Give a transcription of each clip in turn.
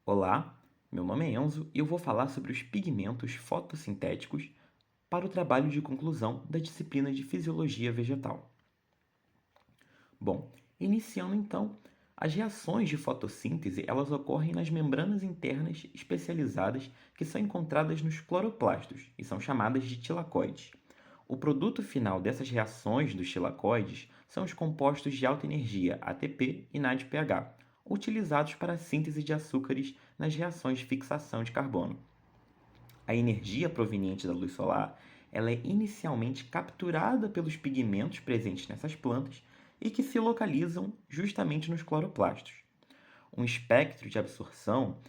Olá, meu nome é Enzo e eu vou falar sobre os pigmentos fotossintéticos para o trabalho de conclusão da disciplina de Fisiologia Vegetal. Bom, iniciando então, as reações de fotossíntese elas ocorrem nas membranas internas especializadas que são encontradas nos cloroplastos e são chamadas de tilacoides. O produto final dessas reações dos tilacoides são os compostos de alta energia ATP e NADPH, utilizados para a síntese de açúcares nas reações de fixação de carbono. A energia proveniente da luz solar, ela é inicialmente capturada pelos pigmentos presentes nessas plantas e que se localizam justamente nos cloroplastos. Um espectro de absorção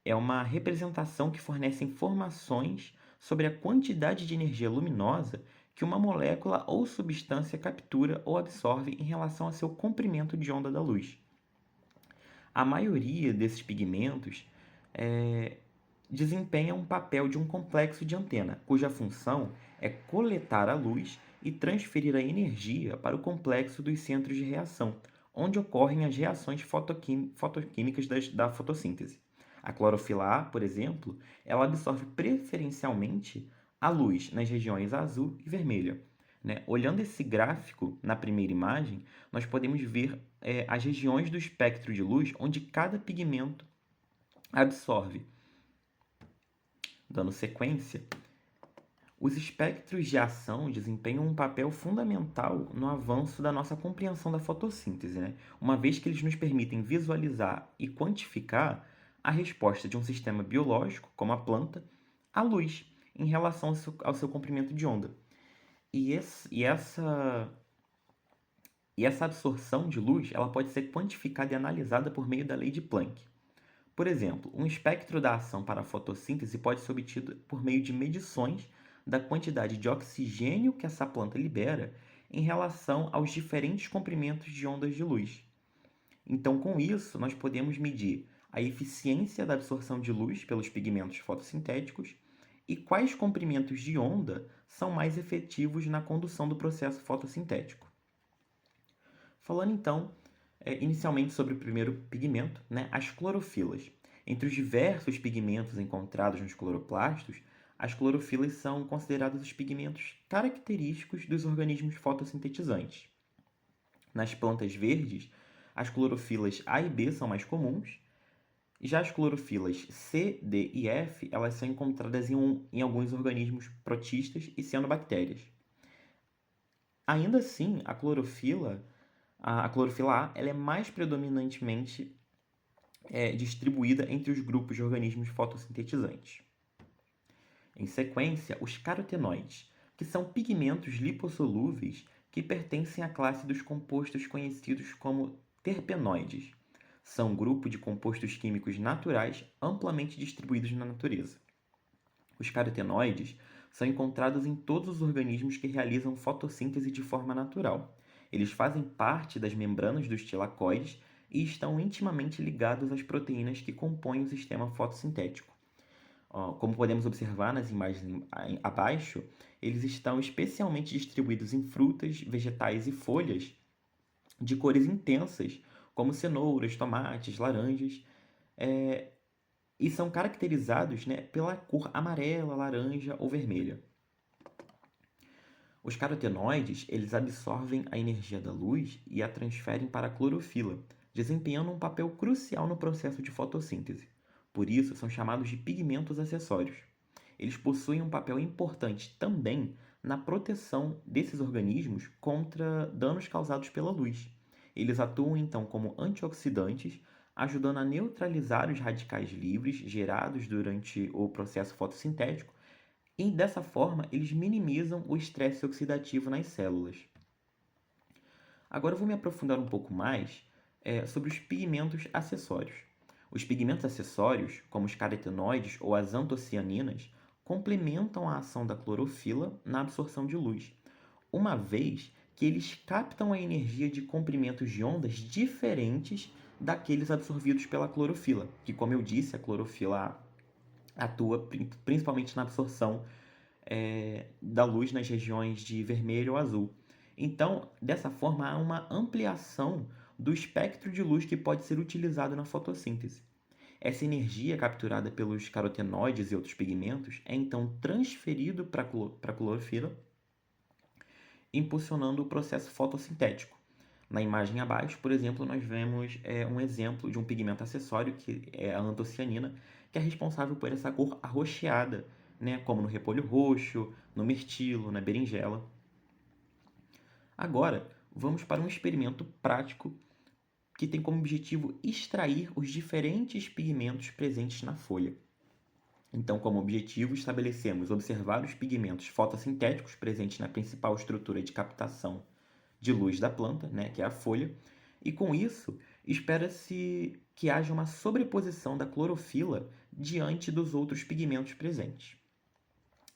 é uma representação que fornece informações sobre a quantidade de energia luminosa que uma molécula ou substância captura ou absorve em relação a seu comprimento de onda da luz. A maioria desses pigmentos é, desempenha um papel de um complexo de antena, cuja função é coletar a luz e transferir a energia para o complexo dos centros de reação, onde ocorrem as reações fotoquímicas da fotossíntese. A clorofila A, por exemplo, ela absorve preferencialmente a luz nas regiões azul e vermelha. Né? Olhando esse gráfico na primeira imagem, nós podemos ver as regiões do espectro de luz onde cada pigmento absorve. Dando sequência, os espectros de ação desempenham um papel fundamental no avanço da nossa compreensão da fotossíntese, né? Uma vez que eles nos permitem visualizar e quantificar a resposta de um sistema biológico, como a planta, à luz, em relação ao seu comprimento de onda. E essa absorção de luz ela pode ser quantificada e analisada por meio da lei de Planck. Por exemplo, um espectro da ação para a fotossíntese pode ser obtido por meio de medições da quantidade de oxigênio que essa planta libera em relação aos diferentes comprimentos de ondas de luz. Então, com isso, nós podemos medir a eficiência da absorção de luz pelos pigmentos fotossintéticos e quais comprimentos de onda são mais efetivos na condução do processo fotossintético. Falando então, inicialmente sobre o primeiro pigmento, né, as clorofilas. Entre os diversos pigmentos encontrados nos cloroplastos, as clorofilas são consideradas os pigmentos característicos dos organismos fotossintetizantes. Nas plantas verdes, as clorofilas A e B são mais comuns, já as clorofilas C, D e F elas são encontradas em alguns organismos protistas e cianobactérias. Ainda assim, a clorofila A ela é mais predominantemente distribuída entre os grupos de organismos fotossintetizantes. Em sequência, os carotenoides, que são pigmentos lipossolúveis que pertencem à classe dos compostos conhecidos como terpenoides. São um grupo de compostos químicos naturais amplamente distribuídos na natureza. Os carotenoides são encontrados em todos os organismos que realizam fotossíntese de forma natural. Eles fazem parte das membranas dos tilacoides e estão intimamente ligados às proteínas que compõem o sistema fotossintético. Como podemos observar nas imagens abaixo, eles estão especialmente distribuídos em frutas, vegetais e folhas de cores intensas, como cenouras, tomates, laranjas, e são caracterizados, né, pela cor amarela, laranja ou vermelha. Os carotenoides, eles absorvem a energia da luz e a transferem para a clorofila, desempenhando um papel crucial no processo de fotossíntese. Por isso, são chamados de pigmentos acessórios. Eles possuem um papel importante também na proteção desses organismos contra danos causados pela luz. Eles atuam então como antioxidantes, ajudando a neutralizar os radicais livres gerados durante o processo fotossintético e dessa forma eles minimizam o estresse oxidativo nas células. Agora eu vou me aprofundar um pouco mais sobre os pigmentos acessórios. Os pigmentos acessórios, como os carotenoides ou as antocianinas, complementam a ação da clorofila na absorção de luz, uma vez que eles captam a energia de comprimentos de ondas diferentes daqueles absorvidos pela clorofila, que, como eu disse, a clorofila atua principalmente na absorção da luz nas regiões de vermelho ou azul. Então, dessa forma, há uma ampliação do espectro de luz que pode ser utilizado na fotossíntese. Essa energia capturada pelos carotenoides e outros pigmentos é então transferido para a clorofila, impulsionando o processo fotossintético. Na imagem abaixo, por exemplo, nós vemos um exemplo de um pigmento acessório, que é a antocianina, que é responsável por essa cor arroxeada, né, como no repolho roxo, no mirtilo, na berinjela. Agora, vamos para um experimento prático que tem como objetivo extrair os diferentes pigmentos presentes na folha. Então, como objetivo, estabelecemos observar os pigmentos fotossintéticos presentes na principal estrutura de captação de luz da planta, né, que é a folha, e com isso espera-se que haja uma sobreposição da clorofila diante dos outros pigmentos presentes.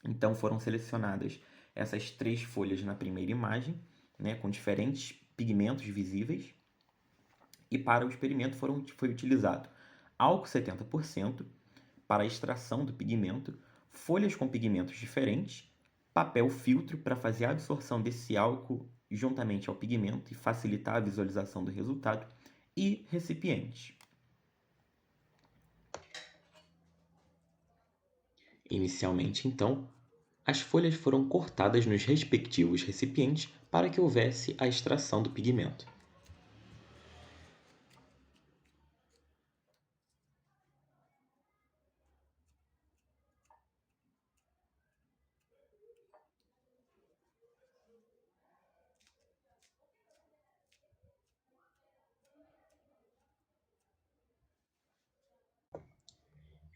Então foram selecionadas essas 3 folhas na primeira imagem, né, com diferentes pigmentos visíveis, e para o experimento foi utilizado álcool 70% para a extração do pigmento, folhas com pigmentos diferentes, papel filtro para fazer a absorção desse álcool juntamente ao pigmento e facilitar a visualização do resultado, e recipientes. Inicialmente, então, as folhas foram cortadas nos respectivos recipientes para que houvesse a extração do pigmento.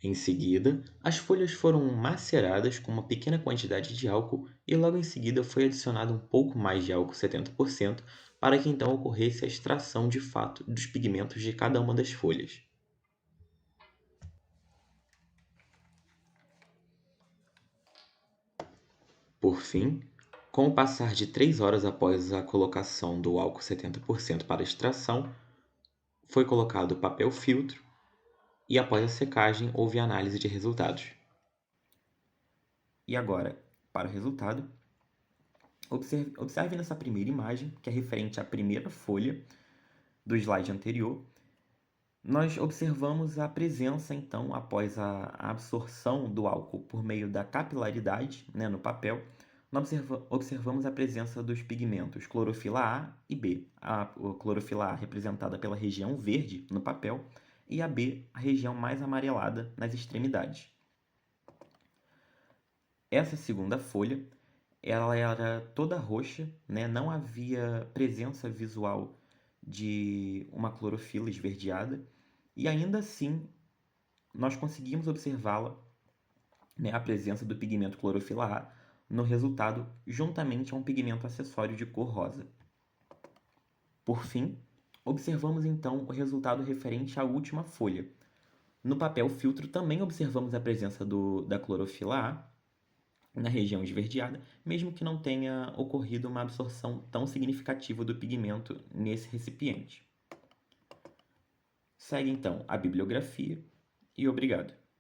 Em seguida, as folhas foram maceradas com uma pequena quantidade de álcool e logo em seguida foi adicionado um pouco mais de álcool 70% para que então ocorresse a extração de fato dos pigmentos de cada uma das folhas. Por fim, com o passar de 3 horas após a colocação do álcool 70% para extração, foi colocado o papel filtro e após a secagem houve análise de resultados. E agora, para o resultado, observe nessa primeira imagem, que é referente à primeira folha do slide anterior, nós observamos a presença, então, após a absorção do álcool por meio da capilaridade, né, no papel, nós observamos a presença dos pigmentos clorofila A e B. A clorofila A representada pela região verde no papel e a B, a região mais amarelada nas extremidades. Essa segunda folha, ela era toda roxa, né? Não havia presença visual de uma clorofila esverdeada, e ainda assim nós conseguimos observá-la, né, a presença do pigmento clorofila A no resultado, juntamente a um pigmento acessório de cor rosa. Por fim, observamos então o resultado referente à última folha. No papel filtro também observamos a presença da clorofila A na região esverdeada, mesmo que não tenha ocorrido uma absorção tão significativa do pigmento nesse recipiente. Segue então a bibliografia e obrigado.